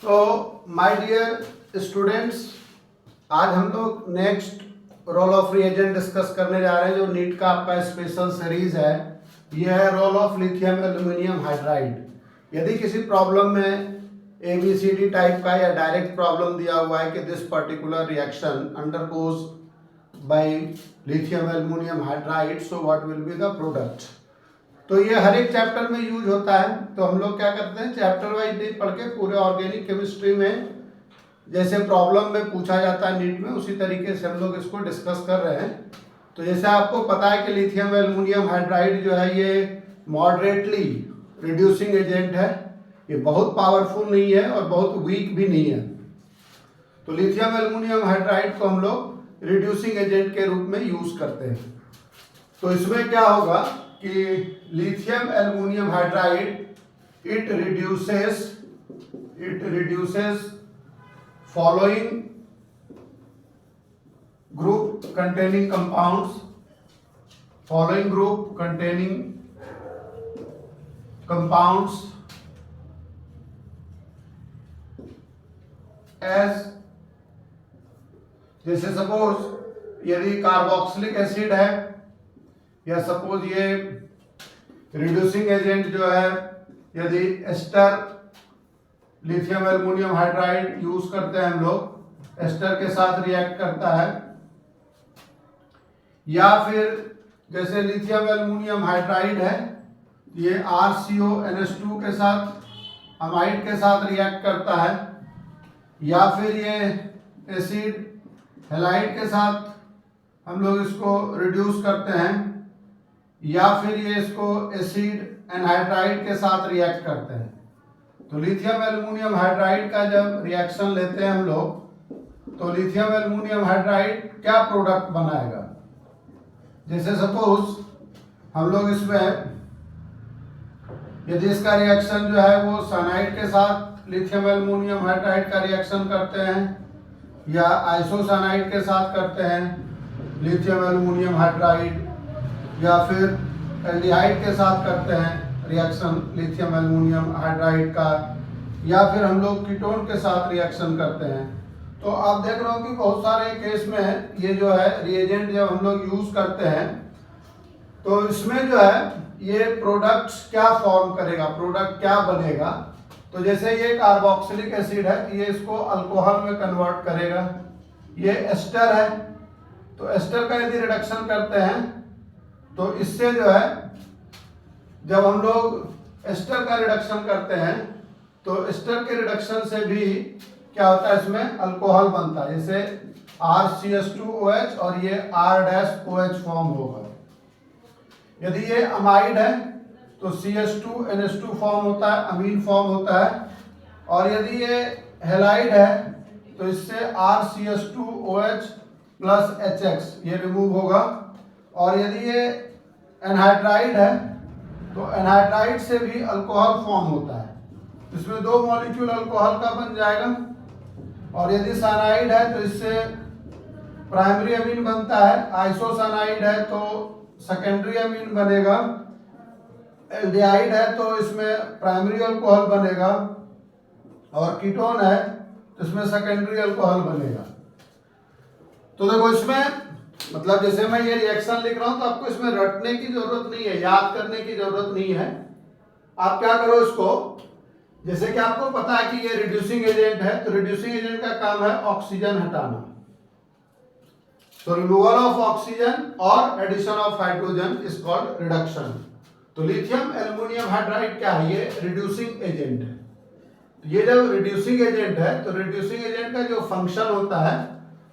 तो my dear students, आज हम लोग next role of reagent discuss करने जा रहे हैं। जो नीट का आपका स्पेशल सीरीज है, ये है role of lithium aluminium hydride. यदि किसी प्रॉब्लम में ABCD टाइप का या डायरेक्ट प्रॉब्लम दिया हुआ है कि this particular reaction undergoes by lithium aluminium hydride, so what will be the product. तो ये हर एक चैप्टर में यूज होता है। तो हम लोग क्या करते हैं, चैप्टर वाइज नहीं पढ़ के पूरे ऑर्गेनिक केमिस्ट्री में जैसे प्रॉब्लम में पूछा जाता है नीट में, उसी तरीके से हम लोग इसको डिस्कस कर रहे हैं। तो जैसे आपको पता है कि लिथियम एल्यूमिनियम हाइड्राइड जो है ये मॉडरेटली रिड्यूसिंग एजेंट है। ये बहुत पावरफुल नहीं है और बहुत वीक भी नहीं है। तो लिथियम एल्यूमिनियम हाइड्राइड को हम लोग रिड्यूसिंग एजेंट के रूप में यूज करते हैं। तो इसमें क्या होगा कि lithium aluminium hydride it reduces following group containing compounds as, जैसे सपोज यदि कार्बोक्सिलिक एसिड है, या सपोज ये रिड्यूसिंग एजेंट जो है यदि ester lithium aluminium hydride use करते हैं हम लोग, एस्टर के साथ रिएक्ट करता है, या फिर जैसे लिथियम एल्यूमिनियम हाइड्राइड है ये RCONH2 के साथ अमाइड के साथ रिएक्ट करता है, या फिर ये एसिड हैलाइड के साथ हम लोग इसको रिड्यूस करते हैं, या फिर ये इसको एसिड एनहाइड्राइड के साथ रिएक्ट करते हैं। तो लिथियम एल्यूमिनियम हाइड्राइड का जब रिएक्शन लेते हैं हम लोग, तो लिथियम एल्यूमिनियम हाइड्राइड क्या प्रोडक्ट बनाएगा। जैसे सपोज हम लोग इसमें यदि इसका रिएक्शन जो है वो साइनाइड के साथ लिथियम एल्यूमिनियम हाइड्राइड का रिएक्शन करते हैं, या आइसोसाइनाइड के साथ करते हैं लिथियम एल्यूमिनियम हाइड्राइड, या फिर एल्डिहाइड के साथ करते हैं रिएक्शन लिथियम एल्यूमिनियम हाइड्राइड का, या फिर हम लोग कीटोन के साथ रिएक्शन करते हैं। तो आप देख रहे हो कि बहुत सारे केस में ये जो है रिएजेंट जब हम लोग यूज करते हैं तो इसमें जो है ये प्रोडक्ट्स क्या फॉर्म करेगा, प्रोडक्ट क्या बनेगा। तो जैसे ये कार्बोक्सिलिक एसिड है, ये इसको अल्कोहल में कन्वर्ट करेगा। ये एस्टर है, तो एस्टर का यदि रिडक्शन करते हैं तो इससे जो है जब हम लोग एस्टर का रिडक्शन करते हैं तो एस्टर के रिडक्शन से भी क्या होता है, इसमें अल्कोहल बनता है। जैसे RCH2OH और ये R-OH फॉर्म होगा। यदि ये अमाइड है तो CH2NH2 फॉर्म होता है, अमीन फॉर्म होता है। और यदि ये हैलाइड है तो इससे RCH2OH प्लस HX ये रिमूव होगा। और यदि ये एनहाइड्राइड है तो एनहाइड्राइड से भी अल्कोहल फॉर्म होता है, इसमें 2 मॉलिक्यूल अल्कोहल का बन जाएगा। और यदि साइनाइड है तो इससे प्राइमरी अमीन बनता है, आइसोसाइनाइड है तो सेकेंडरी अमीन बनेगा, एल्डिहाइड है तो इसमें प्राइमरी अल्कोहल बनेगा, और कीटोन है तो इसमें सेकेंडरी अल्कोहल बनेगा। तो देखो इसमें मतलब जैसे मैं ये रिएक्शन लिख रहा हूं तो आपको इसमें रटने की जरूरत नहीं है, याद करने की जरूरत नहीं है। आप क्या करो इसको, जैसे कि आपको पता है कि ये रिड्यूसिंग एजेंट है, तो रिड्यूसिंग एजेंट का काम है ऑक्सीजन हटाना। तो रिमूवल ऑफ ऑक्सीजन और addition of hydrogen is called reduction. तो लिथियम एल्यूमिनियम हाइड्राइड क्या है, ये रिड्यूसिंग एजेंट है। तो ये जब रिड्यूसिंग एजेंट है तो रिड्यूसिंग एजेंट का जो फंक्शन होता है,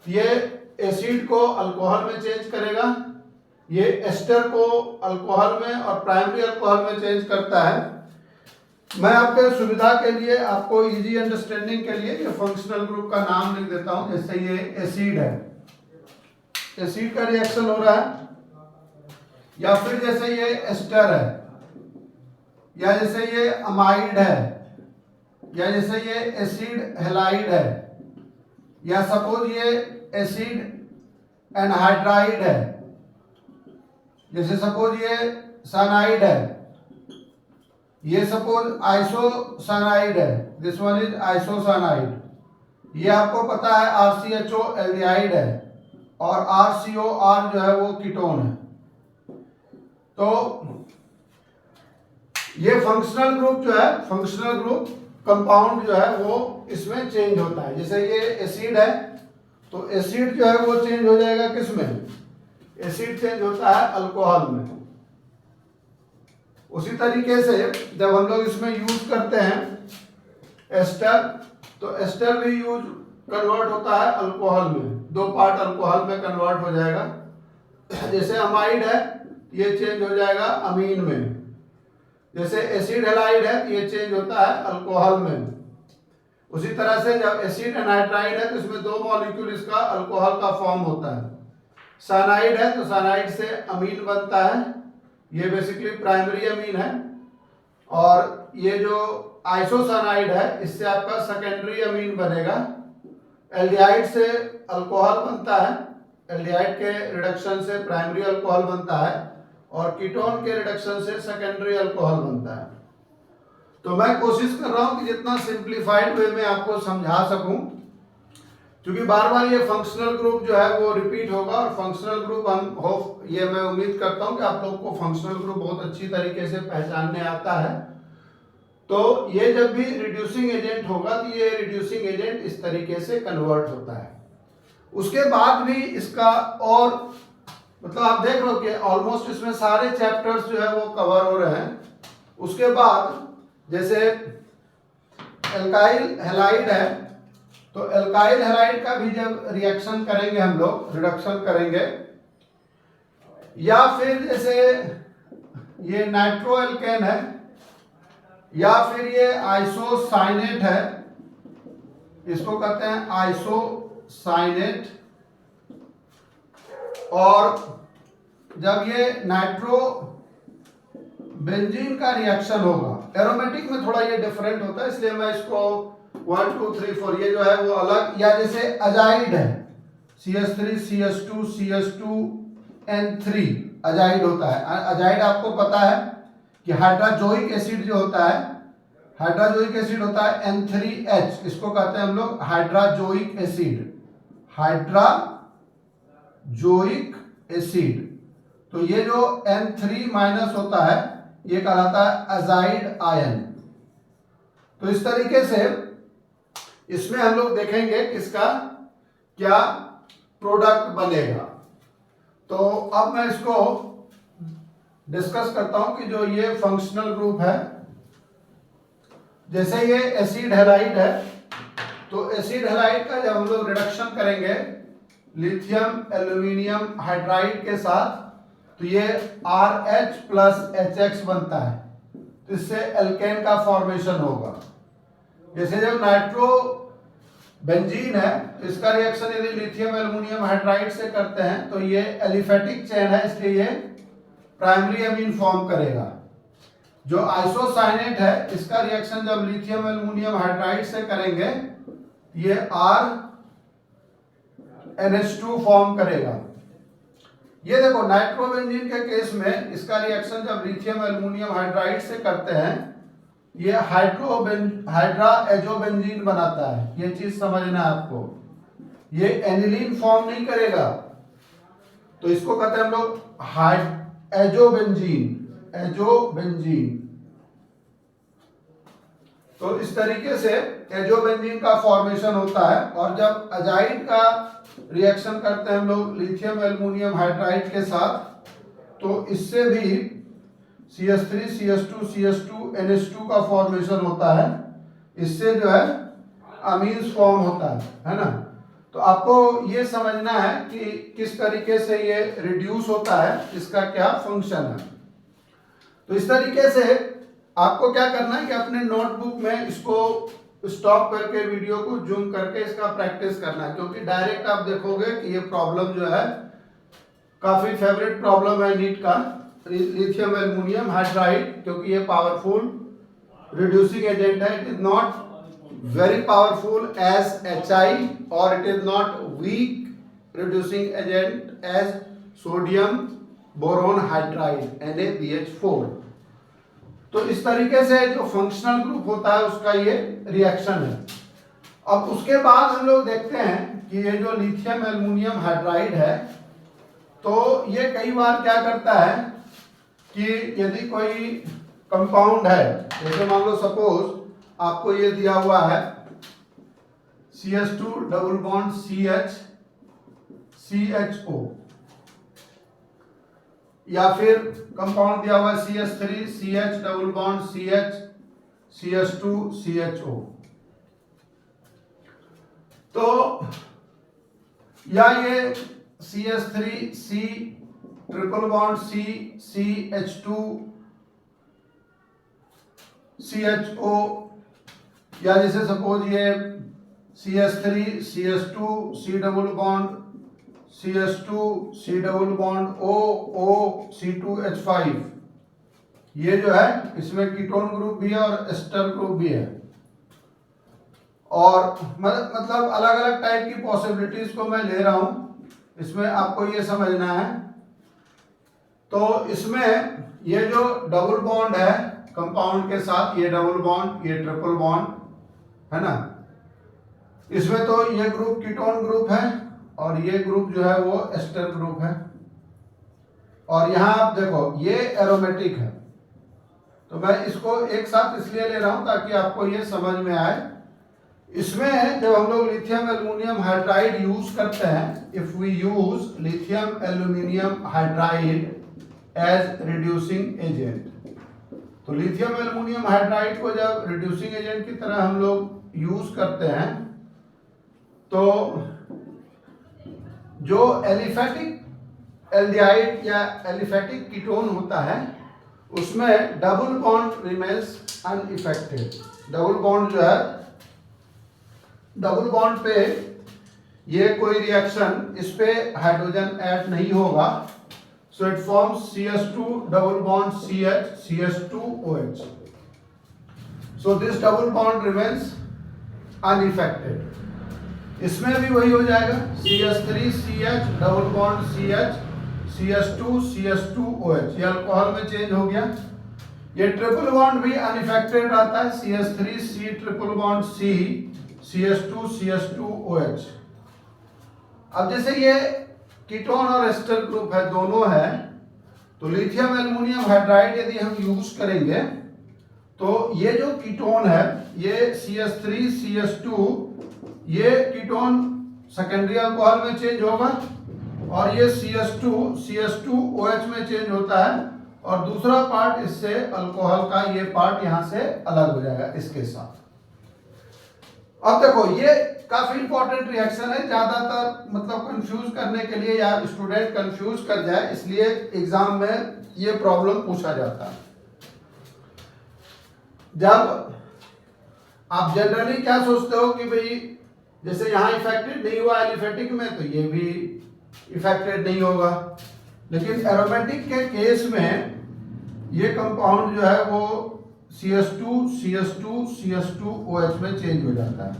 ये एसिड को अल्कोहल में चेंज करेगा, ये एस्टर को अल्कोहल में और प्राइमरी अल्कोहल में चेंज करता है। मैं आपके सुविधा के लिए, आपको इजी अंडरस्टैंडिंग के लिए ये फंक्शनल ग्रुप का नाम लिख देता हूं। जैसे ये एसिड है, एसिड का रिएक्शन हो रहा है, या फिर जैसे ये एस्टर है, या जैसे ये अमाइड है, या जैसे ये एसिड हैलाइड है, या सपोज ये एसिड एनहाइड्राइड है, जैसे सपोज ये साइनाइड है, ये सपोज आइसोसाइनाइड है, दिस वन इज आइसोसाइनाइड। ये आपको पता है RCHO एल्डिहाइड है और RCOR जो है वो कीटोन है। तो ये फंक्शनल ग्रुप जो है, फंक्शनल ग्रुप कंपाउंड जो है वो इसमें चेंज होता है। जैसे ये एसिड है तो एसिड जो है वो चेंज हो जाएगा किस में? एसिड चेंज होता है अल्कोहल में। उसी तरीके से जब हम लोग इसमें यूज करते हैं एस्टर, तो एस्टर भी यूज कन्वर्ट होता है अल्कोहल में, 2 पार्ट अल्कोहल में कन्वर्ट हो जाएगा। जैसे अमाइड है ये चेंज हो जाएगा अमीन में, जैसे एसिड हैलाइड है ये चेंज होता है अल्कोहल में। उसी तरह से जब एसिड एनाइट्राइड है तो इसमें 2 मॉलिक्यूल इसका अल्कोहल का फॉर्म होता है। साइनाइड है तो साइनाइड से अमीन बनता है, ये बेसिकली प्राइमरी अमीन है। और ये जो आइसोसाइनाइड है इससे आपका सेकेंडरी अमीन बनेगा। एल्डिहाइड से अल्कोहल बनता है, एल्डिहाइड के रिडक्शन से प्राइमरी अल्कोहल बनता है और कीटोन के रिडक्शन से सेकेंडरी अल्कोहल बनता है। तो मैं कोशिश कर रहा हूं कि जितना सिंप्लीफाइड वे में आपको समझा सकूं, क्योंकि बार बार ये फंक्शनल ग्रुप जो है वो रिपीट होगा। और फंक्शनल ग्रुप ये मैं उम्मीद करता हूं कि आप लोग को फंक्शनल ग्रुप बहुत अच्छी तरीके से पहचानने आता है। तो ये जब भी रिड्यूसिंग एजेंट होगा तो ये रिड्यूसिंग एजेंट इस तरीके से कन्वर्ट होता है। उसके बाद भी इसका और मतलब आप देख लो कि ऑलमोस्ट इसमें सारे चैप्टर्स जो है वो कवर हो रहे हैं। उसके बाद जैसे एल्काइल हैलाइड है तो एल्काइल हैलाइड का भी जब रिएक्शन करेंगे हम लोग, रिडक्शन करेंगे, या फिर जैसे ये नाइट्रो एल्केन है या फिर ये आइसोसाइनेट है, इसको कहते हैं आइसोसाइनेट। और जब ये नाइट्रो बेंजीन का रिएक्शन होगा, एरोमेटिक में थोड़ा ये डिफरेंट होता है इसलिए मैं इसको 1 2 3 4 ये जो है वो अलग, या जैसे अजाइड है CH3 CH2 CH2N3 अजाइड होता है। अजाइड आपको पता है कि हाइड्रोजोइक एसिड जो होता है, हाइड्रोजोइक एसिड होता है N3H, इसको कहते हैं हम लोग हाइड्रोजोइक एसिड, हाइड्रोजोइक एसिड। तो ये जो N3 माइनस होता है ये कहलाता है अजाइड आयन। तो इस तरीके से इसमें हम लोग देखेंगे किसका क्या प्रोडक्ट बनेगा। तो अब मैं इसको डिस्कस करता हूं कि जो ये फंक्शनल ग्रुप है, जैसे ये एसिड हैलाइड है तो एसिड हैलाइड का जब हम लोग रिडक्शन करेंगे लिथियम एल्यूमिनियम हाइड्राइड के साथ तो ये RH प्लस HX बनता है, तो इससे एल्केन का फॉर्मेशन होगा। जैसे जब नाइट्रो बेंजीन है तो इसका रिएक्शन यदि लिथियम एल्यूमिनियम हाइड्राइड से करते हैं तो ये एलिफेटिक चेन है इसलिए ये प्राइमरी अमीन फॉर्म करेगा। जो आइसोसाइनेट है इसका रिएक्शन जब लिथियम एल्यूमिनियम हाइड्राइड से करेंगे ये RNH2 फॉर्म करेगा। ये देखो नाइट्रोबेंजीन के केस में इसका रिएक्शन जब लिथियम एल्यूमिनियम हाइड्राइड से करते हैं ये हाइड्रा एजोबेंजीन बनाता है। ये चीज समझना है आपको, ये एनिलीन फॉर्म नहीं करेगा, तो इसको कहते हैं हम लोग एजोबेंजीन, एजोबेंजीन। तो इस तरीके से एजोबेंजीन का फॉर्मेशन होता है। और जब अजाइड का रिएक्शन करते हैं हम लोग लिथियम एल्यूमिनियम हाइड्राइड के साथ तो इससे भी CH3 CH2 CH2 NH2 का फॉर्मेशन होता है, इससे जो है अमीन्स फॉर्म होता है ना। तो आपको ये समझना है कि किस तरीके से ये रिड्यूस होता है, इसका क्या फंक्शन है। तो इस तरीके से आपको क्या करना है कि अपने नोटबुक में इसको स्टॉप करके वीडियो को जूम करके इसका प्रैक्टिस करना है, क्योंकि डायरेक्ट आप देखोगे कि ये प्रॉब्लम जो है काफी फेवरेट प्रॉब्लम है नीट का, लिथियम एल्यूमिनियम हाइड्राइड, क्योंकि ये पावरफुल रिड्यूसिंग एजेंट है। It is not very powerful as HI or it is not weak reducing agent as sodium boron hydride NaBH4। तो इस तरीके से जो फंक्शनल ग्रुप होता है उसका ये रिएक्शन है। अब उसके बाद हम लोग देखते हैं कि ये जो लिथियम एल्युमिनियम हाइड्राइड है, तो ये कई बार क्या करता है कि यदि कोई कंपाउंड है, जैसे मान लो सपोज आपको ये दिया हुआ है CH2 double bond CH CHO, या फिर कंपाउंड दिया हुआ है CH3 CH double bond CH CH2 CHO, तो या ये CH3 C triple bond C CH2 CHO, या जैसे सपोज ये CH3 CH2 C double bond CH2 C double bond O O C2H5, ये जो है इसमें कीटोन ग्रुप भी है और एस्टर ग्रुप भी है। और मतलब अलग अलग टाइप की पॉसिबिलिटीज को मैं ले रहा हूं, इसमें आपको ये समझना है। तो इसमें ये जो डबल बॉन्ड है कंपाउंड के साथ, ये डबल बॉन्ड, ये ट्रिपल बॉन्ड है ना, इसमें तो ये ग्रुप कीटोन ग्रुप है और ये ग्रुप जो है वो एस्टर ग्रुप है। और यहां आप देखो ये एरोमेटिक है, तो मैं इसको एक साथ इसलिए ले रहा हूं ताकि आपको ये समझ में आए। इसमें जब हम लोग लिथियम एल्युमिनियम हाइड्राइड यूज करते हैं, if we use lithium aluminium hydride as reducing agent, तो लिथियम एल्युमिनियम हाइड्राइड को जब रिड्यूसिंग एजेंट की तरह हम लोग यूज करते हैं, तो जो एलिफेटिक एल्डिहाइड या एलिफेटिक कीटोन होता है उसमें double bond remains unaffected. Double bond जो है, डबल बॉन्ड पे ये कोई रिएक्शन, इस पे हाइड्रोजन ऐड नहीं होगा, so it forms CH2 double bond CH CH2OH, so this double bond remains unaffected. इसमें भी वही हो जाएगा, CH3 CH double bond CH CH2 CH2OH, ये अल्कोहल में चेंज हो गया। ये ट्रिपल बॉन्ड भी अनइफेक्टेड रहता है, CH3 C triple bond C CH2 CH2OH। अब जैसे ये कीटोन और एस्टर ग्रुप है, दोनों है, तो लिथियम एल्युमिनियम हाइड्राइड यदि हम यूज करेंगे तो ये जो कीटोन है, ये CH3 CH2, ये कीटोन सेकेंडरी अल्कोहल में चेंज होगा और ये CH2 CH2OH में चेंज होता है, और दूसरा पार्ट इससे अल्कोहल का ये पार्ट यहां से अलग हो जाएगा इसके साथ। अब देखो ये काफी इंपॉर्टेंट रिएक्शन है, ज्यादातर मतलब कंफ्यूज करने के लिए या स्टूडेंट कंफ्यूज कर जाए इसलिए एग्जाम में ये प्रॉब्लम पूछा जाता है। जब आप जनरली क्या सोचते हो कि भाई जैसे यहाँ इफेक्टेड नहीं हुआ एलिफेटिक में, तो ये भी इफेक्टेड नहीं होगा, लेकिन एरोमेटिक के केस में ये कंपाउंड जो है वो CH2 CH2 CH2OH में चेंज हो जाता है।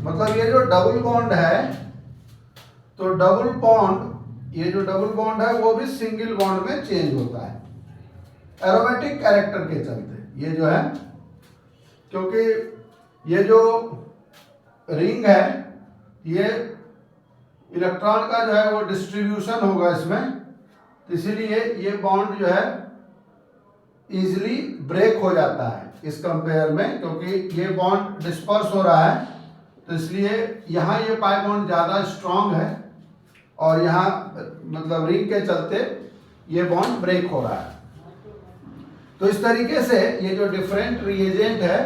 मतलब ये जो डबल बॉन्ड है, तो डबल बॉन्ड, ये जो डबल बॉन्ड है वो भी सिंगल बॉन्ड में चेंज होता है एरोमेटिक कैरेक्टर के चलते। ये जो है, क्योंकि ये जो रिंग है, ये इलेक्ट्रॉन का जो है वो डिस्ट्रीब्यूशन होगा इसमें, तो इसीलिए ये बॉन्ड जो है इजीली ब्रेक हो जाता है इस कंपेयर में, क्योंकि ये बॉन्ड डिस्पर्स हो रहा है, तो इसलिए यहाँ ये पाई बॉन्ड ज़्यादा स्ट्रांग है और यहाँ मतलब रिंग के चलते ये बॉन्ड ब्रेक हो रहा है। तो इस तरीके से ये जो डिफरेंट रिएजेंट है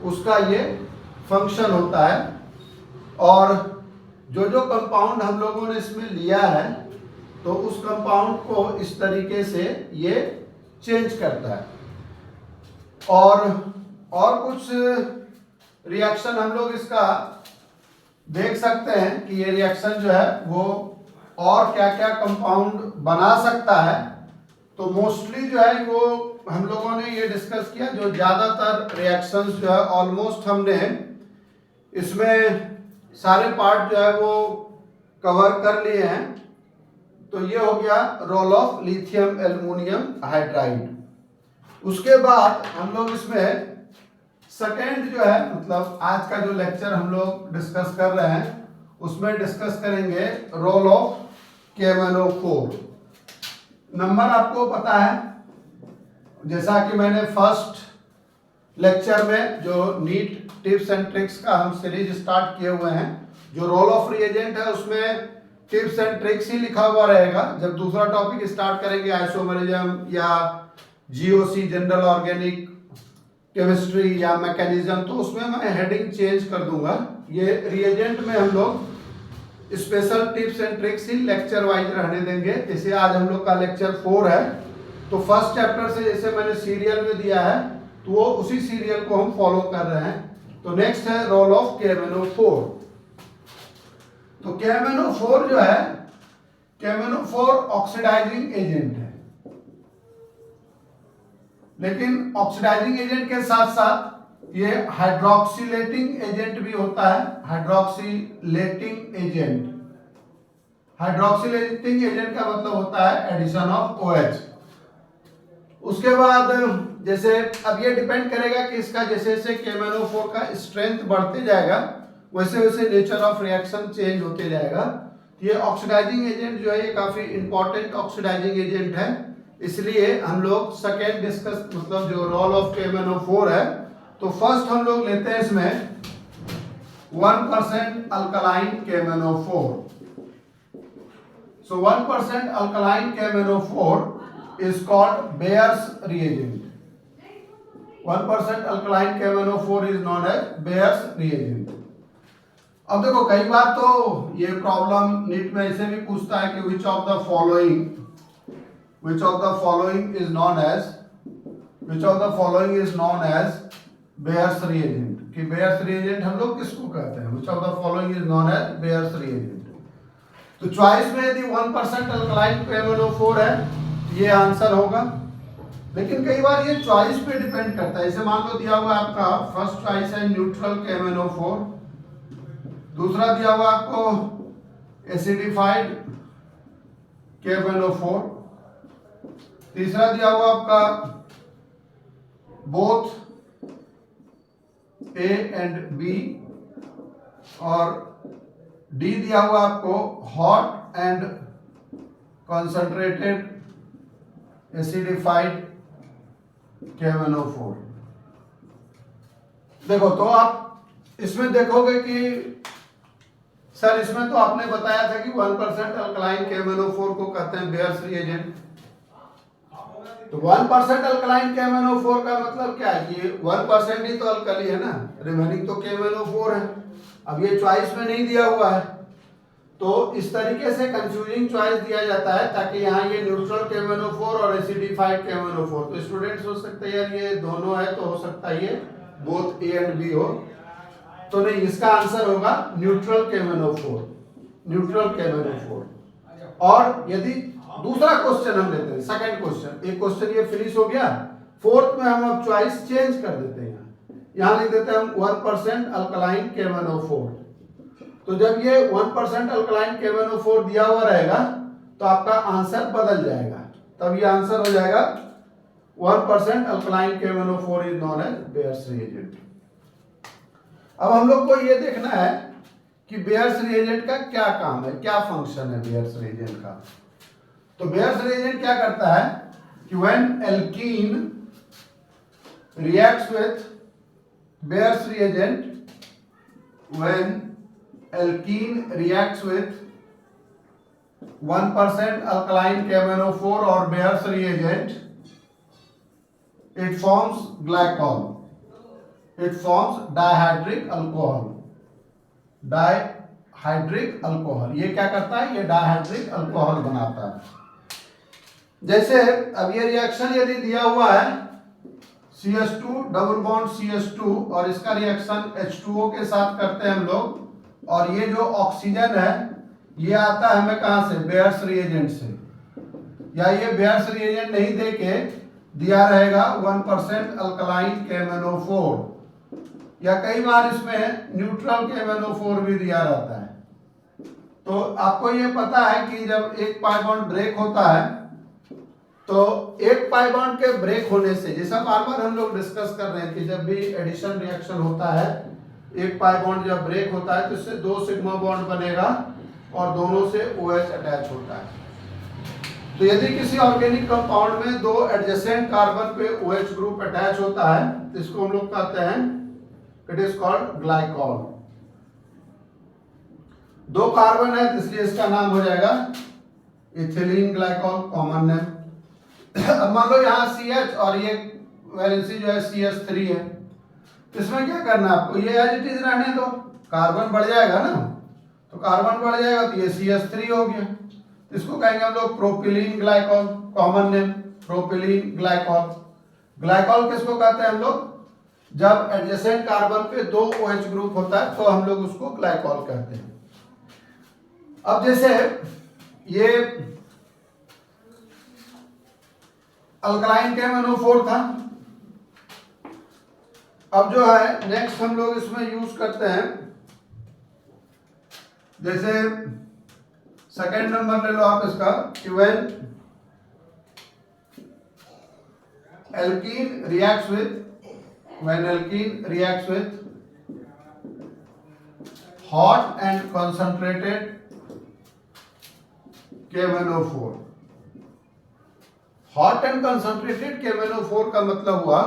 उसका ये फंक्शन होता है। और जो जो कंपाउंड हम लोगों ने इसमें लिया है, तो उस कंपाउंड को इस तरीके से ये चेंज करता है। और कुछ रिएक्शन हम लोग इसका देख सकते हैं कि ये रिएक्शन जो है वो और क्या क्या कंपाउंड बना सकता है। तो मोस्टली जो है वो हम लोगों ने ये डिस्कस किया, जो ज़्यादातर रिएक्शंस जो है ऑलमोस्ट हमने इसमें सारे पार्ट जो है वो कवर कर लिए हैं। तो ये हो गया role of lithium aluminium hydride. उसके बाद हम लोग इसमें सेकेंड जो है, मतलब आज का जो लेक्चर हम लोग डिस्कस कर रहे हैं उसमें डिस्कस करेंगे रोल ऑफ KMnO4। नंबर आपको पता है, जैसा कि मैंने फर्स्ट लेक्चर में जो नीट टिप्स एंड ट्रिक्स का हम सीरीज स्टार्ट किए हुए हैं, जो रोल ऑफ रिएजेंट है उसमें टिप्स एंड ट्रिक्स ही लिखा हुआ रहेगा। जब दूसरा टॉपिक स्टार्ट करेंगे आइसोमरिज्म या GOC जनरल ऑर्गेनिक केमिस्ट्री या मैकेनिज्म, तो उसमें मैं हेडिंग चेंज कर दूंगा। ये रिएजेंट में हम लोग special tips and tricks he lecture wise रहने देंगे। जैसे आज हम लोग का लेक्चर 4 है, तो फर्स्ट चैप्टर से जैसे मैंने सीरियल में दिया है तो वो उसी सीरियल को हम फॉलो कर रहे हैं। तो नेक्स्ट है रोल ऑफ KMnO4। तो KMnO4 जो है, KMnO4 ऑक्सीडाइजिंग एजेंट है, लेकिन ऑक्सीडाइजिंग एजेंट के साथ साथ ये हाइड्रोक्सिलेटिंग एजेंट भी होता है। हाइड्रोक्सिलेटिंग एजेंट, हाइड्रोक्सिलेटिंग एजेंट का मतलब होता है एडिशन ऑफ OH। उसके बाद जैसे अब ये डिपेंड करेगा कि इसका जैसे जैसे KMnO4 का स्ट्रेंथ बढ़ते जाएगा वैसे वैसे नेचर ऑफ रिएक्शन चेंज होते जाएगा। ये ऑक्सीडाइजिंग एजेंट जो है ये काफी इंपॉर्टेंट ऑक्सीडाइजिंग एजेंट है, इसलिए हम लोग सेकेंड डिस्कस मतलब जो रोल ऑफ KMnO4 है, तो फर्स्ट हम लोग लेते हैं इसमें 1% alkaline KMnO4। So 1% alkaline KMnO4 is called Bayer's reagent. 1% alkaline KMnO4 is known as Bayer's reagent. अब देखो कई बार तो ये प्रॉब्लम नीट में ऐसे भी पूछता है कि which of the following is known as Bayer's reagent, कि Bayer's reagent हम लोग किसको कहते हैं, which of the following is known as Bayer's reagent। तो चॉइस में यदि 1% अल्कलाइन KMnO4 है ये आंसर होगा, लेकिन कई बार ये चॉइस पे डिपेंड करता है। जैसे मान लो दिया हुआ आपका फर्स्ट चॉइस है न्यूट्रल KMnO4, दूसरा दिया हुआ आपको एसिडिफाइड KMnO4, तीसरा दिया हुआ आपका बोथ A एंड B, और डी दिया हुआ आपको hot and concentrated acidified KMnO4। देखो तो आप इसमें देखोगे कि सर इसमें तो आपने बताया था कि 1% अल्कलाइन KMnO4 को कहते हैं बेयर्स रिएजेंट। तो 1% अल्कलाइन KMnO4 का मतलब क्या है कि 1% ही तो अल्कली है ना, रिमेनिंग तो KMnO4 है। अब ये चॉइस में नहीं दिया हुआ है, तो इस तरीके से कंफ्यूजिंग चॉइस दिया जाता है ताकि यहाँ ये न्यूट्रल KMnO4 और एसिडिफाइड KMnO4, तो स्टूडेंट्स हो सकते हैं यार ये दोनों है तो हो सकता है ये बोथ A एंड B हो, तो नहीं, इसका आंसर होगा न्यूट्रल KMnO4, न्यूट्रल KMnO4। और यदि दूसरा क्वेश्चन हम लेते हैं, सेकंड क्वेश्चन, एक क्वेश्चन ये फिनिश हो गया, फोर्थ में हम अब चॉइस चेंज कर देते हैं, यहाँ लिख देते हैं हम 1% अल्कलाइन KMnO4। तो जब ये 1% अल्कलाइन KMnO4 दिया हुआ रहेगा तो आपका आंसर बदल जाएगा, तब ये आंसर हो जाएगा 1% alkaline KMnO4 is known as Baeyer's reagent. अब हम लोग को ये देखना है कि बेयर्स रिएजेंट का क्या काम है, क्या फंक्शन है बेयर्स रिएजेंट का। तो बेयर्स रिएजेंट क्या करता है कि when alkene reacts with Bayer's reagent, when alkene reacts with 1% alkaline KMnO4 or Bayer's reagent, it forms glycol. It forms dihydric alcohol. Dihydric alcohol ये क्या करता है, ये dihydric alcohol बनाता है। जैसे अब ये रिएक्शन यदि दिया हुआ है CH2 डबल बॉन्ड CH2 और इसका रिएक्शन H2O के साथ करते हैं हम लोग, और ये जो ऑक्सीजन है ये आता है हमें कहां से, बेयर्स रिएजेंट से, या ये बेयर्स रिएजेंट नहीं देके दिया रहेगा 1% अल्कलाइन KMnO4, या कई बार इसमें न्यूट्रल KMnO4 भी दिया रहता है। तो आपको ये पता है कि जब एक पाई बॉन्ड ब्रेक होता है तो एक पाई बॉन्ड के ब्रेक होने से, जैसा बार बार हम लोग डिस्कस कर रहे हैं कि जब भी एडिशन रिएक्शन होता है, एक पाई बॉन्ड जब ब्रेक होता है तो इससे 2 सिग्मा बॉन्ड बनेगा और दोनों से OH अटैच होता है। तो यदि किसी ऑर्गेनिक कंपाउंड में 2 एडजेसेंट कार्बन पे OH ग्रुप अटैच होता है तो इसको हम लोग कहते हैं, it is called glycol. 2 carbon है इसलिए इसका नाम हो जाएगा इथिलीन ग्लाइकॉल, कॉमन नेम। अब मान लो यहाँ CH और ये वैलेंसी जो है CH3 है, इसमें क्या करना है आपको, ये एज इट इज रहने दो, कार्बन बढ़ जाएगा ना, तो कार्बन बढ़ जाएगा तो ये CH3 हो गया, इसको कहेंगे हम लोग propylene glycol, common name propylene glycol. Glycol किसको कहते हैं हम लोग, जब एडजेसेंट कार्बन पे 2 OH ग्रुप होता है तो हम लोग उसको ग्लाइकॉल कहते हैं। अब जैसे ये अल्कलाइन KMnO4 था, अब जो है नेक्स्ट हम लोग इसमें यूज करते हैं, जैसे सेकेंड नंबर ले लो आप इसका, कि when alkene reacts with hot and concentrated KMnO4। Hot and concentrated KMnO4 का मतलब हुआ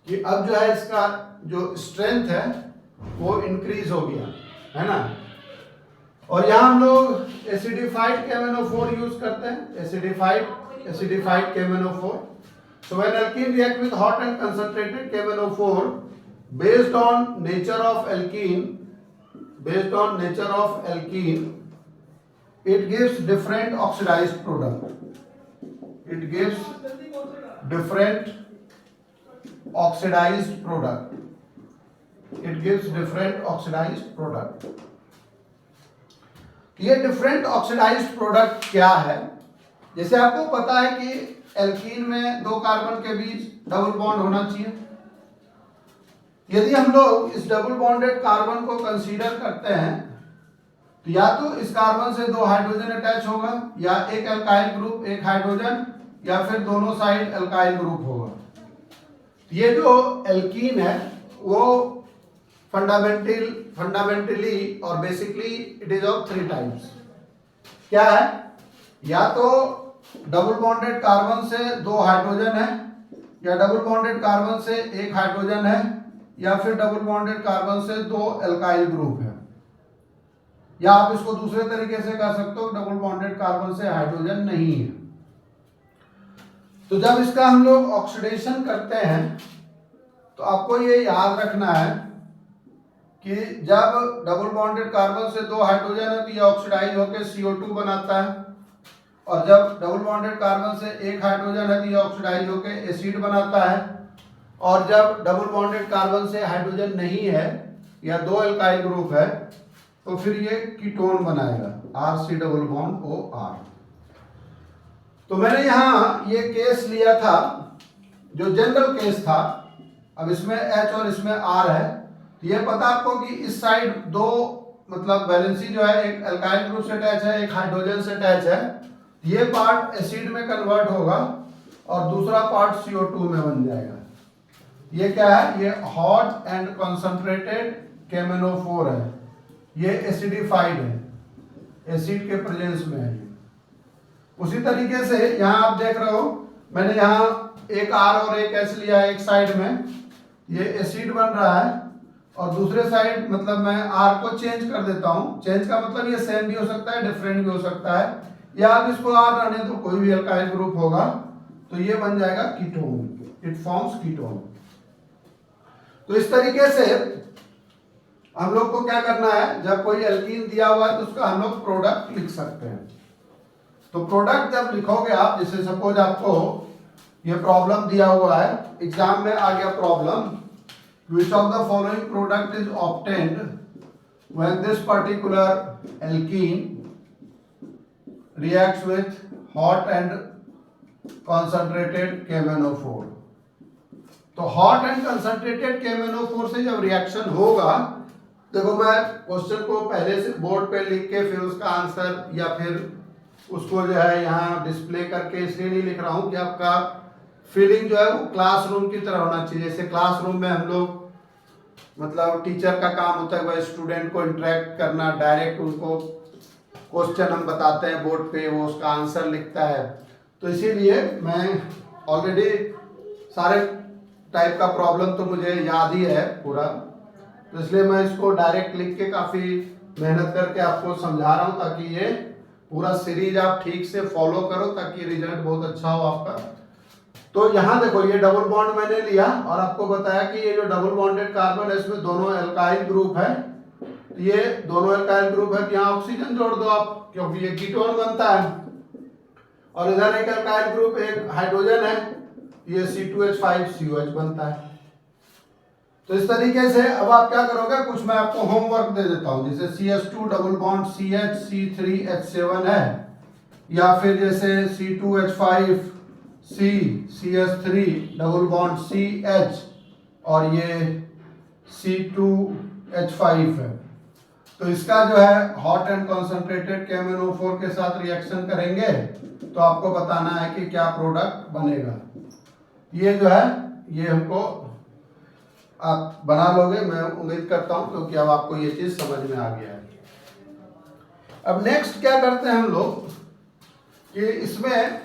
कि अब जो है इसका जो स्ट्रेंथ है वो इंक्रीज हो गया है ना। और यहाँ हम लोग एसिडिफाइड KMnO4 यूज करते हैं, acidified KMnO4। So when alkene react with hot and concentrated KMnO4, based on nature of alkene, it gives different oxidized product. It gives different oxidized product. It gives different oxidized product. ये different oxidised product क्या है, जैसे आपको पता है कि alkene में 2 carbon के बीच डबल बॉन्ड होना चाहिए। यदि हम लोग इस डबल बॉन्डेड कार्बन को कंसीडर करते हैं तो या तो इस कार्बन से 2 हाइड्रोजन अटैच होगा, या एक अल्काइल ग्रुप एक हाइड्रोजन, या फिर दोनों साइड अल्काइल ग्रुप होगा। ये जो एल्कीन है वो फंडामेंटली और basically it is of 3 types. क्या है, या तो डबल बॉन्डेड कार्बन से 2 हाइड्रोजन है, या डबल बॉन्डेड कार्बन से 1 हाइड्रोजन है, या फिर डबल बॉन्डेड कार्बन से 2 अल्काइल ग्रुप है, या आप इसको दूसरे तरीके से कर सकते हो, डबल बॉन्डेड कार्बन से हाइड्रोजन नहीं है। तो जब इसका हम लोग ऑक्सीडेशन करते हैं तो आपको ये याद रखना है कि जब डबल बॉन्डेड कार्बन से 2 हाइड्रोजन है तो ये ऑक्सीडाइज होकर CO2 बनाता है, और जब डबल बॉन्डेड कार्बन से 1 हाइड्रोजन है तो ये ऑक्सीडाइज होकर एसिड बनाता है, और जब डबल बॉन्डेड कार्बन से हाइड्रोजन नहीं है या 2 अल्काइल ग्रुप है तो फिर ये कीटोन बनाएगा, RC डबल बॉन्ड OR। तो मैंने यहाँ ये केस लिया था जो जनरल केस था, अब इसमें H और इसमें R है, तो ये पता आपको कि इस साइड 2 मतलब वैलेंसी जो है एक अल्काइल ग्रुप से अटैच है, एक हाइड्रोजन से अटैच है, ये पार्ट एसिड में कन्वर्ट होगा और दूसरा पार्ट CO2 में बन जाएगा। ये क्या है, ये हॉट एंड कंसंट्रेटेड KMnO4 है, ये एसिडिफाइड है, एसिड के प्रेजेंस में है। उसी तरीके से यहाँ आप देख रहे हो मैंने यहाँ एक R और एक H लिया है, एक साइड में ये एसिड बन रहा है, और दूसरे साइड मतलब मैं R को चेंज कर देता हूँ। चेंज का मतलब ये सेम भी हो सकता है, डिफरेंट भी हो सकता है, या आप इसको R रहने तो कोई भी अल्काइल ग्रुप होगा तो ये बन जाएगा कीटोन, इट फॉर्म्स कीटोन। तो इस तरीके से हम लोग को क्या करना है, जब कोई एल्कीन दिया हुआ है तो उसका हम लोग प्रोडक्ट लिख सकते हैं। तो प्रोडक्ट जब लिखोगे आप, जैसे सपोज आपको ये प्रॉब्लम दिया हुआ है, एग्जाम में आ गया problem, which of the following product is obtained when this particular alkene reacts with hot and concentrated KMnO4। तो hot and concentrated KMnO4 से जब रिएक्शन होगा, देखो मैं क्वेश्चन को पहले से बोर्ड पे लिख के फिर उसका आंसर या फिर उसको जो है यहाँ डिस्प्ले करके इसलिए नहीं लिख रहा हूँ कि आपका फीलिंग जो है वो क्लासरूम की तरह होना चाहिए। जैसे क्लासरूम में हम लोग मतलब टीचर का काम होता है वह स्टूडेंट को इंटरेक्ट करना, डायरेक्ट उनको क्वेश्चन हम बताते हैं बोर्ड पे, वो उसका आंसर लिखता है। तो इसीलिए मैं ऑलरेडी सारे टाइप का प्रॉब्लम तो मुझे याद ही है पूरा, तो इसलिए मैं इसको डायरेक्ट लिख के काफ़ी मेहनत करके आपको समझा रहा हूँ ताकि ये पूरा सीरीज आप ठीक से फॉलो करो ताकि रिजल्ट बहुत अच्छा हो आपका। तो यहाँ देखो ये डबल बॉन्ड मैंने लिया और आपको बताया कि ये जो डबल बॉन्डेड कार्बन है इसमें दोनों एल्काइल ग्रुप है। ये दोनों एल्काइल ग्रुप है, यहाँ ऑक्सीजन जोड़ दो आप क्योंकि ये कीटोन बनता है। और इधर एक एल्काइल ग्रुप, एक हाइड्रोजन है, ये C2H5COH बनता है। तो इस तरीके से अब आप क्या करोगे, कुछ मैं आपको होमवर्क दे देता हूं। जैसे CH2 double bond CH C3H7 है, या फिर जैसे C2H5C CH3 double bond CH और ये C2H5 है। तो इसका जो है हॉट एंड कॉन्सेंट्रेटेड KMnO4 के साथ रिएक्शन करेंगे तो आपको बताना है कि क्या प्रोडक्ट बनेगा। ये जो है ये हमको आप बना लोगे, मैं उम्मीद करता हूं, क्योंकि अब आपको ये चीज समझ में आ गया है। अब नेक्स्ट क्या करते हैं हम लोग कि इसमें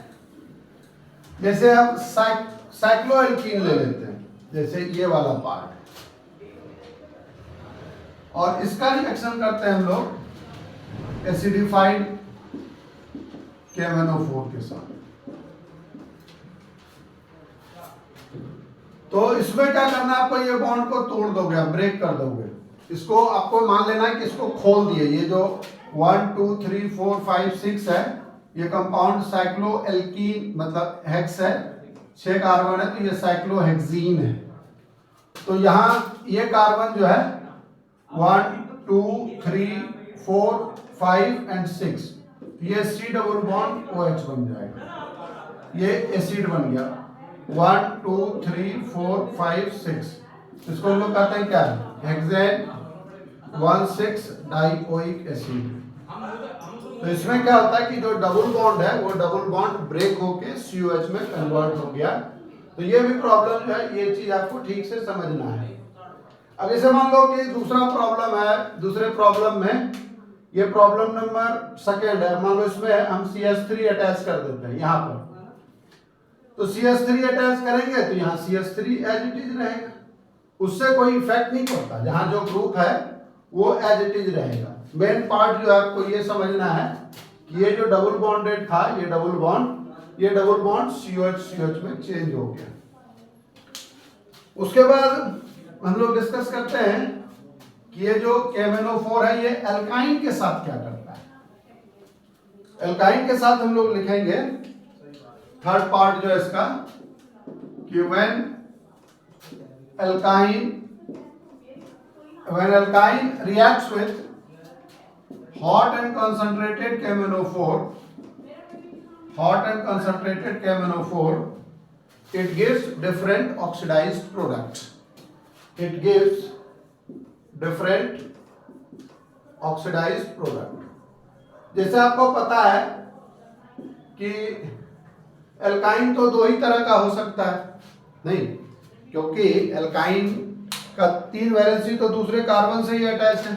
जैसे हम साइक्लोएल्कीन ले लेते हैं, जैसे ये वाला पार्ट, और इसका रिएक्शन करते हैं हम लोग एसिडिफाइड KMnO4 के साथ। तो इसमें क्या करना है आपको, ये बॉन्ड को तोड़ दोगे, आप ब्रेक कर दोगे इसको। आपको मान लेना है कि इसको खोल दिए। ये जो 1 2 3 4 5 6 है ये कंपाउंड साइक्लोएल्कीन मतलब हेक्स है, 6 कार्बन है, तो ये साइक्लोहेक्सीन है। तो यहाँ ये कार्बन जो है 1 2 3 4 5 एंड 6, ये C डबल बॉन्ड OH बन जाएगा, ये एसिड बन गया। 1 2 3 4 5 6, इसको हम लोग कहते हैं क्या, हेक्सेन 1,6 डाइओइक एसिड। तो इसमें क्या होता है कि जो डबल बॉन्ड है वो डबल बॉन्ड ब्रेक होके COH में कन्वर्ट हो गया। तो ये भी प्रॉब्लम जो है, ये चीज आपको ठीक से समझना है। अब इसे मान लो कि दूसरा प्रॉब्लम है, दूसरे प्रॉब्लम में ये प्रॉब्लम नंबर सेकेंड है, मान लो इसमें हम CH3 अटैच कर देते हैं यहाँ पर। तो CH3 अटैच करेंगे तो यहाँ CH3 एज इट इज रहेगा, उससे कोई इफेक्ट नहीं पड़ता, जहाँ जो ग्रुप है वो एज इट इज रहेगा। मेन पार्ट जो है आपको ये समझना है कि ये जो डबल बॉन्डेड था ये डबल बॉन्ड COH में चेंज हो गया। उसके बाद हम लोग डिस्कस करते हैं कि ये जो KMnO4 है ये एल्काइन के साथ क्या करता है। एल्काइन के साथ हम लोग लिखेंगे थर्ड पार्ट जो है इसका कि when alkyne reacts with hot and concentrated KMnO4, it gives different oxidized products. It gives different oxidized product. जैसे आपको पता है कि एल्काइन तो दो ही तरह का हो सकता है, नहीं, क्योंकि एल्काइन का 3 वैलेंसी तो दूसरे कार्बन से ही अटैच है।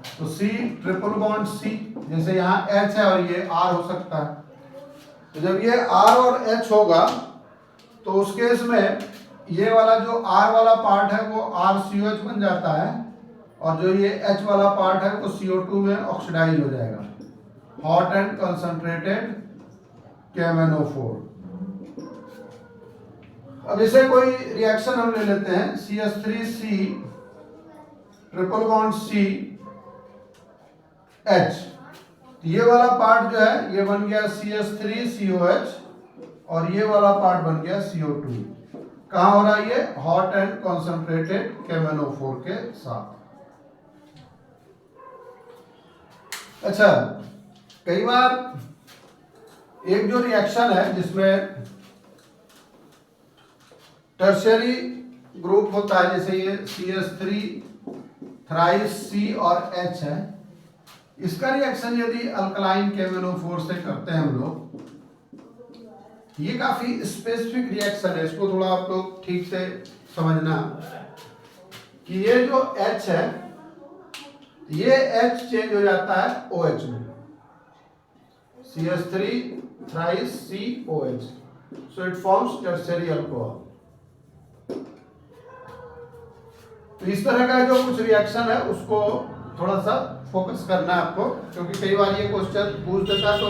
तो C ट्रिपल बॉन्ड C, जैसे यहाँ H है और ये R हो सकता है। तो जब ये R और H होगा तो उस केस में ये वाला जो R वाला पार्ट है वो RCOH बन जाता है, और जो ये H वाला पार्ट है वो CO2 में ऑक्सीडाइज हो जाएगा, हॉट एंड कंसंट्रेटेड KMnO4। अब इसे कोई रिएक्शन हम ले लेते हैं, CH3C triple bond C H। ये वाला पार्ट जो है ये बन गया CH3COH और ये वाला पार्ट बन गया CO2। कहाँ हो रहा है ये, हॉट एंड कॉन्सेंट्रेटेड KMnO4 के साथ। अच्छा, कई बार एक जो रिएक्शन है जिसमें टर्शियरी ग्रुप होता है, जैसे ये CH3 थ्राइस C और H है, इसका रिएक्शन यदि अल्कलाइन KMnO4 से करते हैं हम लोग, ये काफी स्पेसिफिक रिएक्शन है, इसको थोड़ा आप लोग ठीक से समझना कि ये जो H है, ये H चेंज हो जाता है OH में, CH3 thrice COH, so it forms tertiary alcohol। तो इस तरह का जो कुछ रिएक्शन है उसको थोड़ा सा फोकस करना है आपको, क्योंकि कई बार ये क्वेश्चन पूछ देता है तो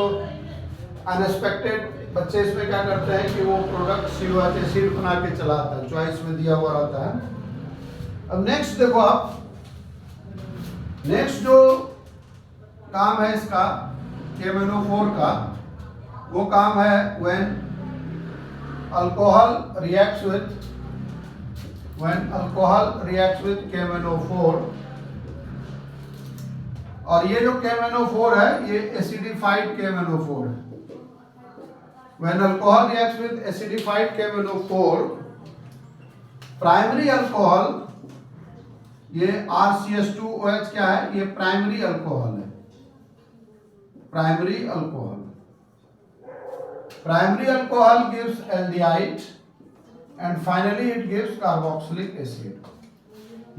अनएक्सपेक्टेड बच्चे इसमें क्या करते हैं कि वो प्रोडक्ट COH एसिड बना के चला आता है, चॉइस में दिया हुआ रहता है। अब नेक्स्ट देखो आप, नेक्स्ट जो काम है इसका KMnO4 का, वो काम है when alcohol reacts with KMnO4, और ये जो KMnO4 है ये एसिडिफाइड KMnO4 है। When alcohol reacts with acidified KMnO4, primary alcohol, ये RCH2OH क्या है, ये प्राइमरी अल्कोहल है, primary alcohol gives aldehyde and finally it gives carboxylic acid।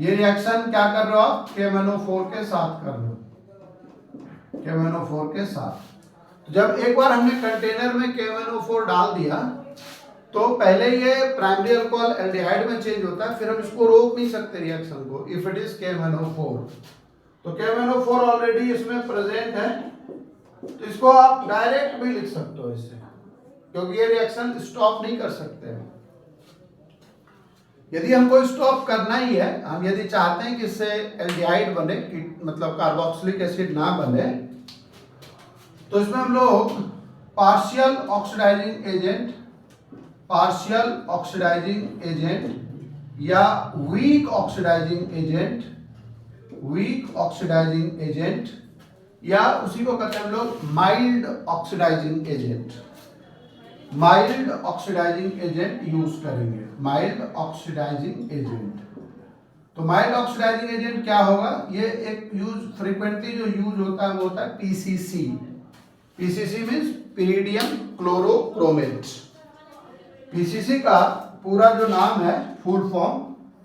ये रिएक्शन क्या कर रहे हो आप, KMnO4 के साथ कर रहे हो, KMnO4 के साथ। तो जब एक बार हमने कंटेनर में KMnO4 डाल दिया तो पहले ये प्राइमरी अल्कोहल एल्डिहाइड में चेंज होता है, फिर हम इसको रोक नहीं सकते रिएक्शन को, इफ इट इज KMnO4। तो KMnO4 ऑलरेडी इसमें प्रेजेंट है, तो इसको आप डायरेक्ट भी लिख सकते हो इससे, क्योंकि ये रिएक्शन स्टॉप नहीं कर सकते हैं। यदि हमको स्टॉप करना ही है, हम यदि चाहते हैं कि इससे एल्डिहाइड बने, मतलब कार्बोक्सिलिक एसिड ना बने, तो इसमें हम लोग पार्शियल ऑक्सीडाइजिंग एजेंट या वीक ऑक्सीडाइजिंग एजेंट या उसी को कहते हैं हम लोग माइल्ड ऑक्सीडाइजिंग एजेंट यूज करेंगे, माइल्ड ऑक्सीडाइजिंग एजेंट। तो माइल्ड ऑक्सीडाइजिंग एजेंट क्या होगा, ये एक यूज फ्रीक्वेंटली जो यूज होता है वो होता है PCC मीन्स पिरिडियम क्लोरोक्रोमेट। PCC का पूरा जो नाम है, फुल फॉर्म,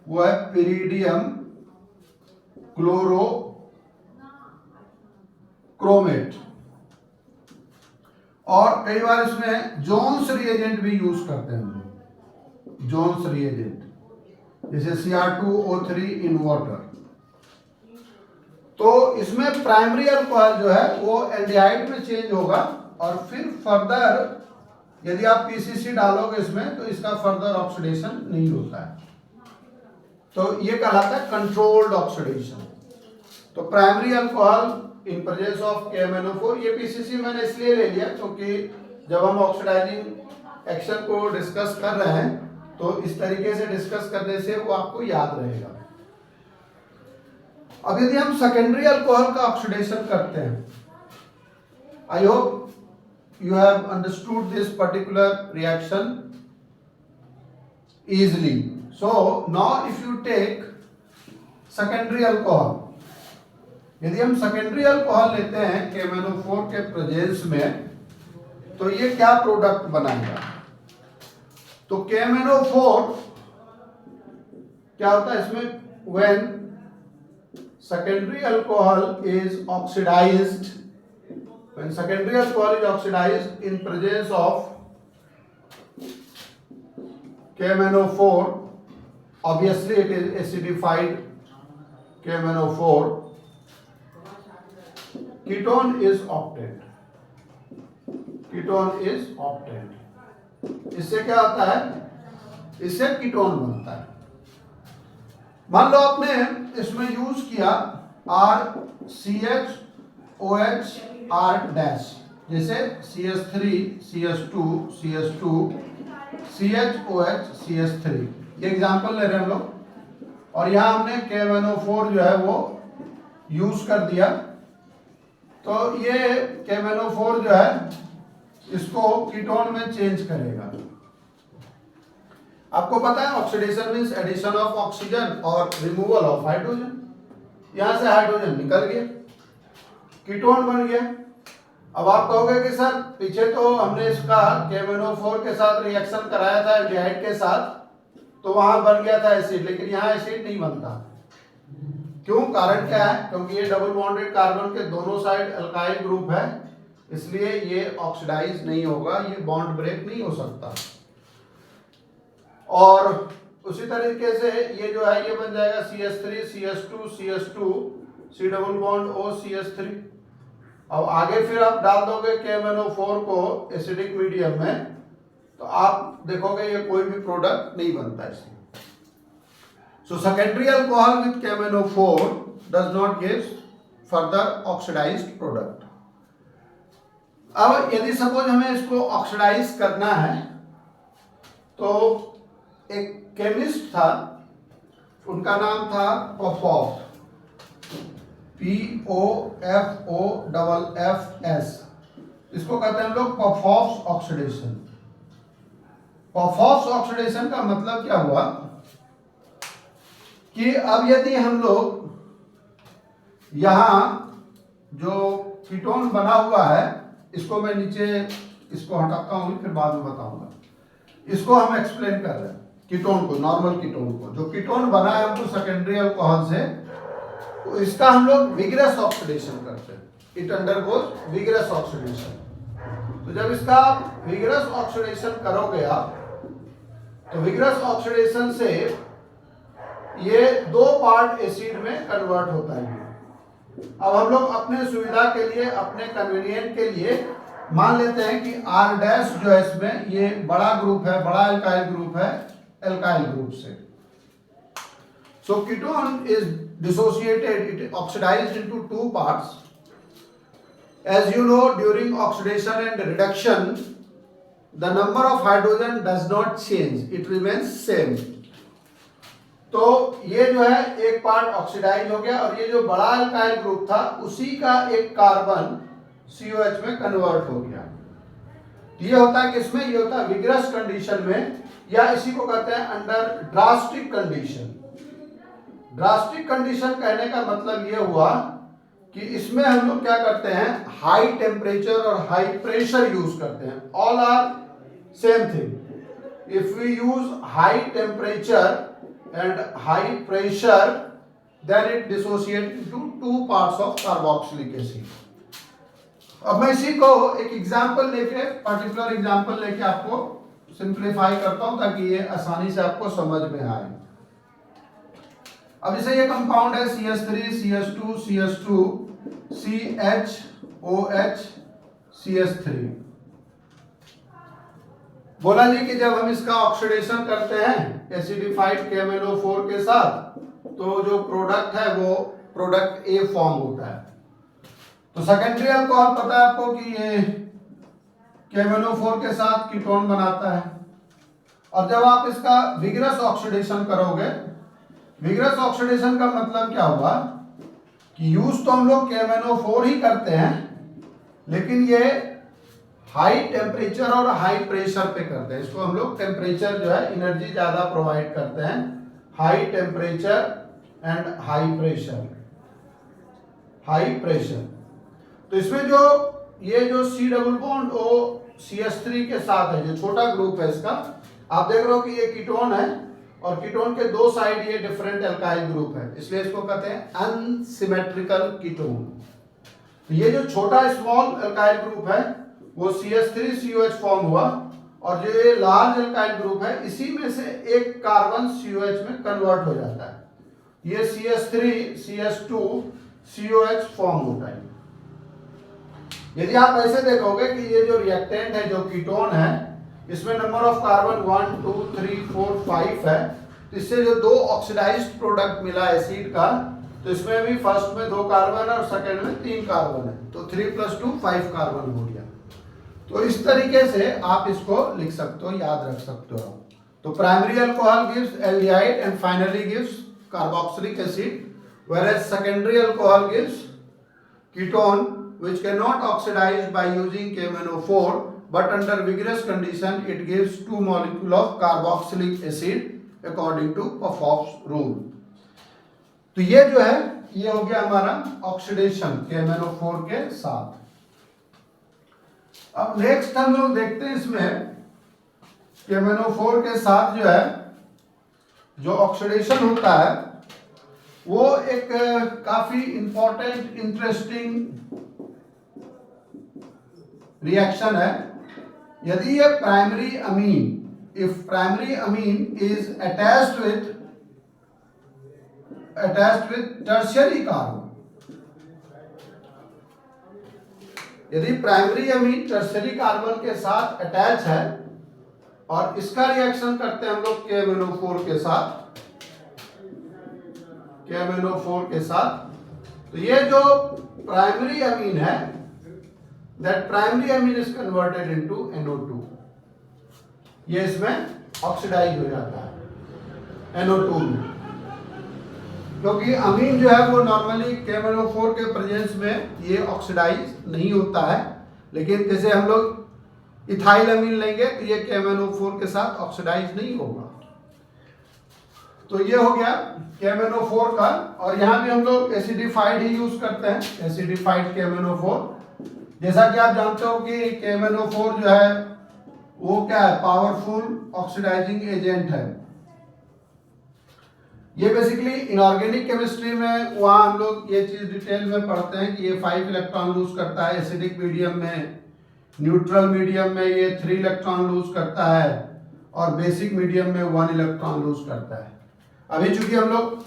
वो है पिरिडियम क्लोरोक्रोमेट। और कई बार इसमें जोन्स रिएजेंट भी यूज करते हैं, जोन्स रिएजेंट, जैसे Cr2O3 इन वाटर। तो इसमें प्राइमरी अल्कोहल जो है वो एल्डिहाइड में चेंज होगा, और फिर फर्दर यदि आप PCC डालोगे इसमें तो इसका फर्दर ऑक्सीडेशन नहीं होता है, तो ये कहलाता है कंट्रोल्ड ऑक्सीडेशन। तो primary alcohol in presence of KMnO4, ये PCC मैंने इसलिए ले लिया क्योंकि जब हम ऑक्सीडाइजिंग एक्शन को डिस्कस कर रहे हैं तो इस तरीके से डिस्कस करने से वो आपको याद रहेगा। अब यदि हम सेकेंडरी अल्कोहल का ऑक्सीडेशन करते हैं, I hope you have understood this particular reaction easily. So now if you take secondary alcohol, यदि हम सेकेंडरी अल्कोहल लेते हैं KMnO4 के प्रेजेंस में, तो ये क्या प्रोडक्ट बनाएगा। तो KMnO4 क्या होता है इसमें, when secondary alcohol is oxidized, when secondary alcohol is oxidized in presence of KMnO4, obviously it is acidified KMnO4, ketone is obtained, इससे क्या होता है, इससे कीटोन बनता है। मान लो आपने इसमें यूज किया RCHOH R-, जैसे CH3 CH2 CH2 CHOH CH3, ये एग्जांपल ले रहे हैं हम लोग, और यहाँ हमने KMnO4 जो है वो यूज कर दिया। तो ये KMnO4 जो है इसको कीटोन में चेंज करेगा। आपको पता है oxidation means addition of oxygen और रिमूवल ऑफ हाइड्रोजन, यहां से हाइड्रोजन निकल गया, कीटोन बन गया। अब आप कहोगे कि सर पीछे तो हमने इसका KMnO4 के साथ रिएक्शन कराया था एल्डिहाइड के साथ, तो वहां बन गया था एसिड, लेकिन यहाँ एसिड नहीं बनता। क्यों? कारण क्या है? क्योंकि ये डबल बॉन्डेड कार्बन के दोनों साइड अल्काइल ग्रुप है, इसलिए ये ऑक्सीडाइज नहीं होगा, ये बॉन्ड ब्रेक नहीं हो सकता। और उसी तरीके से ये जो है ये बन जाएगा CH3 CH2 CH2 C double bond O CH3। अब आगे फिर आप डाल दोगे KMnO4 को एसिडिक मीडियम में, तो आप देखोगे ये कोई भी प्रोडक्ट नहीं बनता इसमें। So secondary alcohol with KMnO4 does not give further oxidized product. अब यदि सपोज हमें इसको ऑक्सीडाइज करना है, तो एक केमिस्ट था, उनका नाम था पॉफॉफ, POFOFFS। इसको कहते हैं हम लोग पॉफॉफ्स ऑक्सीडेशन। पॉफॉफ्स ऑक्सीडेशन का मतलब क्या हुआ कि अब यदि हम लोग यहां जो कीटोन बना हुआ है, इसको मैं नीचे इसको हटाता हूं, फिर बाद में बताऊंगा। इसको हम एक्सप्लेन कर रहे हैं कीटोन को, नॉर्मल कीटोन को। जो कीटोन बना है हमको सेकेंडरी अल्कोहल से, तो इसका हम लोग विगरस ऑक्सीडेशन करते हैं। It undergoes vigorous oxidation. तो जब इसका विगरस ऑक्सीडेशन करोगे आप, तो विगरस ऑक्सीडेशन से ये 2 पार्ट एसिड में कन्वर्ट होता है। अब हम लोग अपने सुविधा के लिए, अपने कन्वीनियंट के लिए मान लेते हैं कि R' जो है इसमें ये बड़ा ग्रुप है, बड़ा एल्काइल ग्रुप है एल्काइल ग्रुप से। So ketone is dissociated, it oxidized into 2 parts. As you know, during oxidation and reduction, the number of hydrogen does not change, it remains same. तो ये जो है एक पार्ट ऑक्सीडाइज हो गया, और ये जो बड़ा अल्काइल ग्रुप था उसी का एक कार्बन COH में कन्वर्ट हो गया। ये होता है किसमें? ये होता है विगरस कंडीशन में, या इसी को कहते हैं under drastic condition. Drastic condition कहने का मतलब ये हुआ कि इसमें हम लोग क्या करते हैं, हाई टेम्परेचर और हाई प्रेशर यूज करते हैं। All are same thing. If we use high temperature and high pressure, then it dissociates into 2 parts of carboxylic acid. अब मैं इसी को एक एग्जांपल लेके, पर्टिकुलर एग्जांपल लेके आपको सिंप्लीफाई करता हूं ताकि ये आसानी से आपको समझ में आए। अब जैसे ये कंपाउंड है CH3 CH2 CH2 CHOH CH3। बोला जी कि जब हम इसका ऑक्सीडेशन करते हैं एसिडिफाइड KMnO4 के साथ, तो जो प्रोडक्ट है वो प्रोडक्ट A फॉर्म होता है। तो सेकेंडरी अल्कोहल पता है आपको कि ये KMnO4 के साथ कीटोन बनाता है। और जब आप इसका विगरस ऑक्सीडेशन करोगे, विगरस ऑक्सीडेशन का मतलब क्या हुआ कि यूज तो हम लोग KMnO4 ही करते हैं, लेकिन ये हाई टेम्परेचर और हाई प्रेशर पे करते हैं। इसको हम लोग टेम्परेचर जो है एनर्जी ज्यादा प्रोवाइड करते हैं, high temperature and high pressure. High pressure तो इसमें जो ये जो C double bond O CH3 के साथ है, जो छोटा ग्रुप है इसका, आप देख रहे हो कि ये कीटोन है, और कीटोन के 2 साइड ये डिफरेंट एल्काइल ग्रुप है, इसलिए इसको कहते हैं अनसिमेट्रिकल कीटोन। तो ये जो छोटा स्मॉल एल्काइल ग्रुप है वो CH3 COH फॉर्म हुआ, और जो ये लार्ज एल्काइल ग्रुप है इसी में से एक कार्बन COH में कन्वर्ट हो जाता है। ये CH3 CH2 COH फॉर्म होता है। यदि आप ऐसे देखोगे कि ये जो रिएक्टेंट है, जो कीटोन है, इसमें नंबर ऑफ कार्बन 1 2 3 4 5 है, तो इससे जो 2 ऑक्सीडाइज्ड प्रोडक्ट मिला एसिड का, तो इसमें भी फर्स्ट में 2 कार्बन है और सेकंड में 3 कार्बन है, तो 3 + 2 5 कार्बन हो गया। तो इस तरीके से आप इसको लिख सकते हो, याद रख सकते हो। तो primary alcohol gives aldehyde and finally gives carboxylic acid, whereas secondary alcohol gives ketone which cannot oxidize by using KMnO4, but under vigorous condition it gives 2 molecule of carboxylic acid according to Poffoff's rule. तो ये जो है ये हो गया हमारा oxidation KMnO4 के साथ। अब नेक्स्ट हम लोग देखते हैं इसमें KMnO4 के साथ जो है जो ऑक्सीडेशन होता है वो एक काफी इंपॉर्टेंट इंटरेस्टिंग रिएक्शन है। यदि ये primary amine, if primary amine is attached with tertiary carbon, यदि प्राइमरी अमीन टर्शियरी कार्बन के साथ अटैच है और इसका रिएक्शन करते हैं हम लोग KMnO4 के साथ, KMnO4 के साथ, तो ये जो प्राइमरी अमीन है, that primary amine is converted into NO2, ये इसमें ऑक्सीडाइज हो जाता है NO2 में, क्योंकि अमीन जो है वो नॉर्मली KMnO4 के प्रेजेंस में ये ऑक्सीडाइज नहीं होता है, लेकिन जैसे हम लोग इथाइल अमीन लेंगे तो ये KMnO4 के साथ ऑक्सीडाइज नहीं होगा। तो ये हो गया KMnO4 का। और यहाँ भी हम लोग एसिडिफाइड ही यूज करते हैं, एसिडिफाइड KMnO4। जैसा कि आप जानते हो कि KMnO4 जो है वो क्या है, पावरफुल ऑक्सीडाइजिंग एजेंट है। ये बेसिकली इनऑर्गेनिक केमिस्ट्री में वहाँ हम लोग ये चीज डिटेल में पढ़ते हैं कि ये 5 इलेक्ट्रॉन लूज करता है एसिडिक मीडियम में, न्यूट्रल मीडियम में ये 3 इलेक्ट्रॉन लूज करता है और बेसिक मीडियम में 1 इलेक्ट्रॉन लूज करता है। अभी चूंकि हम लोग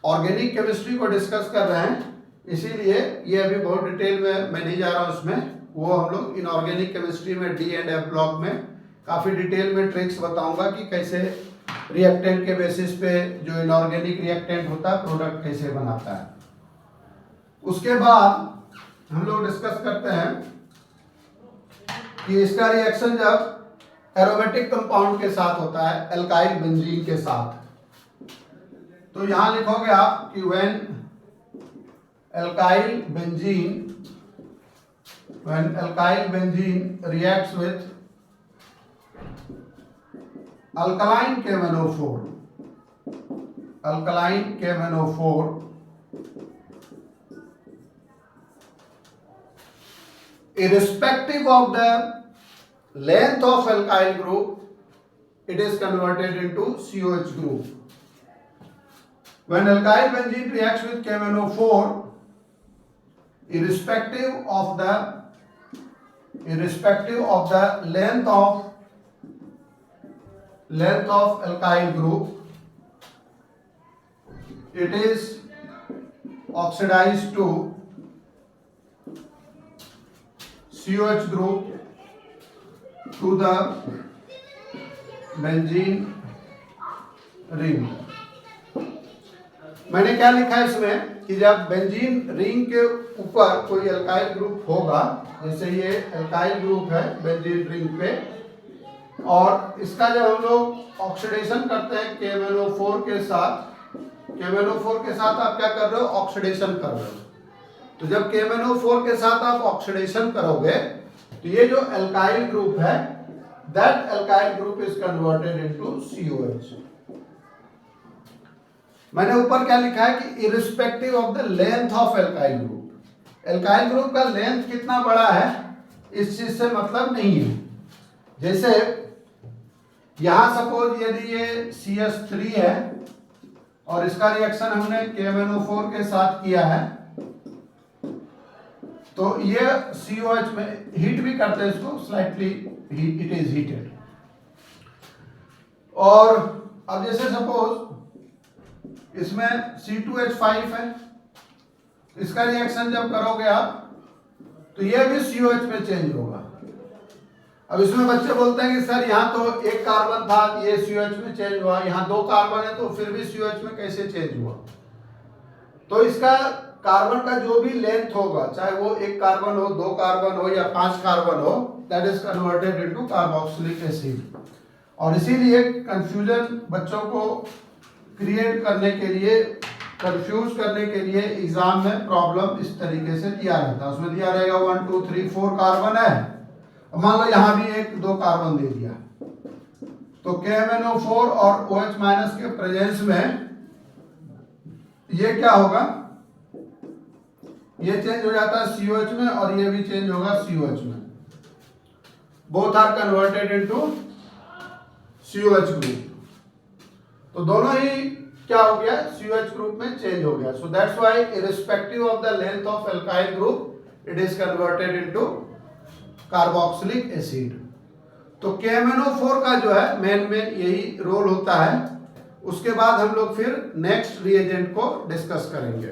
ऑर्गेनिक केमिस्ट्री को डिस्कस कर रहे हैं इसीलिए ये अभी बहुत डिटेल में मैं नहीं जा रहा हूँ उसमें, वो हम लोग इनऑर्गेनिक केमिस्ट्री में D एंड F ब्लॉक में काफी डिटेल में ट्रिक्स बताऊंगा कि कैसे रिएक्टेंट के बेसिस पे जो इनऑर्गेनिक रिएक्टेंट होता है प्रोडक्ट कैसे बनाता है। उसके बाद हम लोग डिस्कस करते हैं कि इसका रिएक्शन जब एरोमेटिक कंपाउंड के साथ होता है, एल्काइल बेंजीन के साथ, तो यहां लिखोगे आप कि when alkyl benzene reacts with alkaline KMnO4, irrespective of the length of alkyl group, it is converted into COH group. When alkyl benzene reacts with KMnO4, irrespective of the length of alkyl group, it is oxidized to COH group to the benzene ring। मैंने क्या लिखा है इसमें कि जब benzene ring के ऊपर कोई एल्काइल ग्रुप होगा, जैसे ये एल्काइल ग्रुप है बेंजीन रिंग पे, और इसका जब हम लोग ऑक्सीडेशन करते हैं KMnO4 के साथ, KMnO4 के साथ आप क्या कर रहे हो, ऑक्सीडेशन कर रहे हो। तो जब KMnO4 के साथ आप ऑक्सीडेशन करोगे तो ये जो एल्काइल ग्रुप है, that alkyl group is converted into COH। मैंने ऊपर क्या लिखा है कि irrespective of the length of alkyl group, alkyl group का लेंथ कितना बड़ा है इस चीज से मतलब नहीं है। जैसे यहां सपोज यदि ये CH3 है और इसका रिएक्शन हमने KMnO4 के साथ किया है, तो ये COH में हीट भी करते हैं इसको, स्लाइटली इट इज हीटेड। और अब जैसे सपोज इसमें C2H5 है, इसका रिएक्शन जब करोगे आप तो ये भी COH में चेंज होगा। अब इसमें बच्चे बोलते हैं कि सर यहाँ तो एक कार्बन था, ये COH में चेंज हुआ, यहाँ 2 कार्बन है तो फिर भी COH में कैसे चेंज हुआ? तो इसका कार्बन का जो भी लेंथ होगा, चाहे वो 1 कार्बन हो, 2 कार्बन हो या 5 कार्बन हो, that is converted into carboxylic acid. और इसीलिए कंफ्यूजन बच्चों को क्रिएट करने के लिए, कंफ्यूज करने के लिए एग्जाम में प्रॉब्लम इस तरीके से दिया रहता है। उसमें दिया रहेगा 1 2 3 4 कार्बन है, मान लो यहाँ भी 1 2 कार्बन दे दिया, तो KMnO4 और OH- के प्रेजेंस में ये क्या होगा, ये चेंज हो जाता है COH में और ये भी चेंज होगा COH में, both are converted into COH group. तो दोनों ही क्या हो गया, COH ग्रुप में चेंज हो गया। So that's why irrespective of the length of alkyl group it is converted into carboxylic acid. तो KMnO4 का जो है मेन यही रोल होता है। उसके बाद हम लोग फिर नेक्स्ट रिएजेंट को डिस्कस करेंगे।